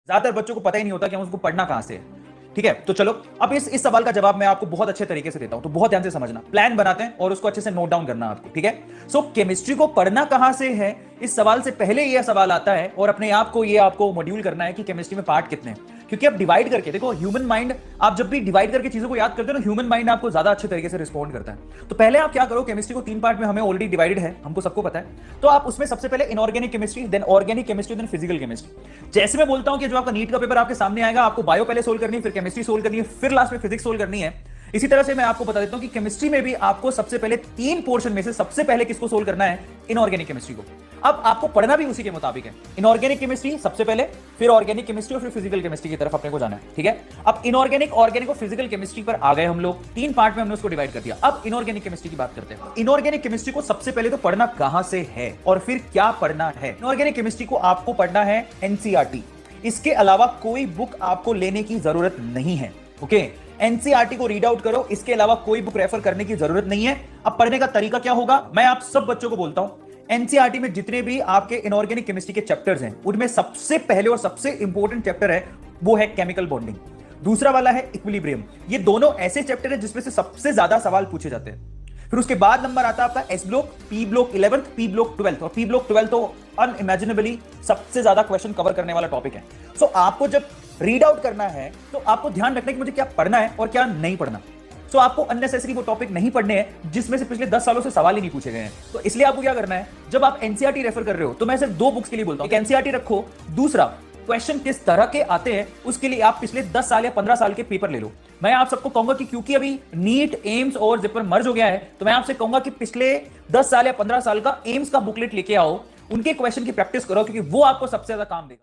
ज्यादातर बच्चों को पता ही नहीं होता कि हम उसको पढ़ना कहां से है। ठीक है, तो चलो अब इस सवाल का जवाब मैं आपको बहुत अच्छे तरीके से देता हूं, तो बहुत ध्यान से समझना, प्लान बनाते हैं और उसको अच्छे से नोट डाउन करना आपको। ठीक है, सो केमिस्ट्री को पढ़ना कहां से है, इस सवाल से पहले यह सवाल आता है और अपने आप को ये आपको मॉड्यूल करना है कि केमिस्ट्री में पार्ट कितने हैं। क्योंकि अब डिवाइड करके देखो, ह्यूमन माइंड, आप जब भी डिवाइड करके चीजों को याद करते हो ना, ह्यूमन माइंड आपको ज्यादा अच्छे तरीके से रिस्पॉन्ड करता है। तो पहले आप क्या करो, केमिस्ट्री को 3 पार्ट में हमें ऑलरेडी डिवाइडेड है, हमको सबको पता है। तो आप उसमें सबसे पहले inorganic chemistry, then organic chemistry, then physical chemistry. जैसे मैं बोलता हूं कि जो आपका नीट का पेपर आपके सामने आएगा, आपको बायो पहले सोल्व करनी है, फिर केमिस्ट्री सोल्व करनी है, फिर लास्ट में फिजिक्स सोल्व करनी है। इसी तरह से मैं आपको बता देता हूं कि केमिस्ट्री में भी आपको सबसे पहले 3 पोर्शन में से सबसे पहले किसको सोल्व करना है, इनऑर्गेनिक केमिस्ट्री को। अब आपको पढ़ना भी उसी के मुताबिक है, इनऑर्गेनिक केमिस्ट्री सबसे पहले, फिर ऑर्गेनिक केमिस्ट्री और फिर फिजिकल केमिस्ट्री की तरफ अपने को जाना है। ठीक है, अब इनऑर्गेनिक, ऑर्गेनिक और फिजिकल केमिस्ट्री पर आ गए हम लोग, 3 पार्ट में हमने उसको डिवाइड कर दिया। अब इनऑर्गेनिक केमिस्ट्री की बात करते हैं। इनऑर्गेनिक केमिस्ट्री को सबसे पहले तो पढ़ना कहां से है और फिर क्या पढ़ना है। इनऑर्गेनिक केमिस्ट्री को आपको पढ़ना है एनसीईआरटी, इसके अलावा कोई बुक आपको लेने की जरूरत नहीं है। ओके, एनसीईआरटी को रीड आउट करो, इसके अलावा कोई बुक रेफर करने की जरूरत नहीं है। अब पढ़ने का तरीका क्या होगा, मैं आप सब बच्चों को बोलता हूं, एनसीईआरटी में जितने भी आपके इनऑर्गेनिक केमिस्ट्री के चैप्टर्स हैं, उनमें सबसे पहले और सबसे इंपॉर्टेंट चैप्टर है वो है केमिकल बॉन्डिंग, दूसरा वाला है इक्विलिब्रियम। ये दोनों ऐसे चैप्टर हैं जिसमें से सबसे ज्यादा सवाल पूछे जाते हैं। फिर उसके बाद नंबर आता है आपका S block, P block 11th, P block 12th, और पी ब्लॉक 12th तो अनइमेजिनेबली सबसे ज्यादा क्वेश्चन कवर करने वाला टॉपिक है। सो आपको जब रीड आउट करना है तो आपको ध्यान रखना है कि मुझे क्या पढ़ना है और क्या नहीं पढ़ना। सो आपको अननेसेसरी वो टॉपिक नहीं पढ़ने हैं जिसमें से पिछले 10 सालों से सवाल ही नहीं पूछे गए हैं। तो इसलिए आपको क्या करना है, जब आप एनसीईआरटी रेफर कर रहे हो तो मैं सिर्फ 2 बुक्स के लिए बोलता हूं, एक एनसीईआरटी रखो, दूसरा क्वेश्चन किस तरह के आते हैं उसके लिए आप पिछले 10 साल या 15 साल के पेपर ले लो। मैं आप सबको कहूंगा कि क्योंकि अभी नीट, एम्स और जिपर मर्ज हो गया है, तो मैं आपसे कहूंगा कि पिछले 10 साल या 15 साल का एम्स का बुकलेट लेके आओ, उनके क्वेश्चन की प्रैक्टिस करो, क्योंकि वो आपको सबसे ज्यादा काम देगा।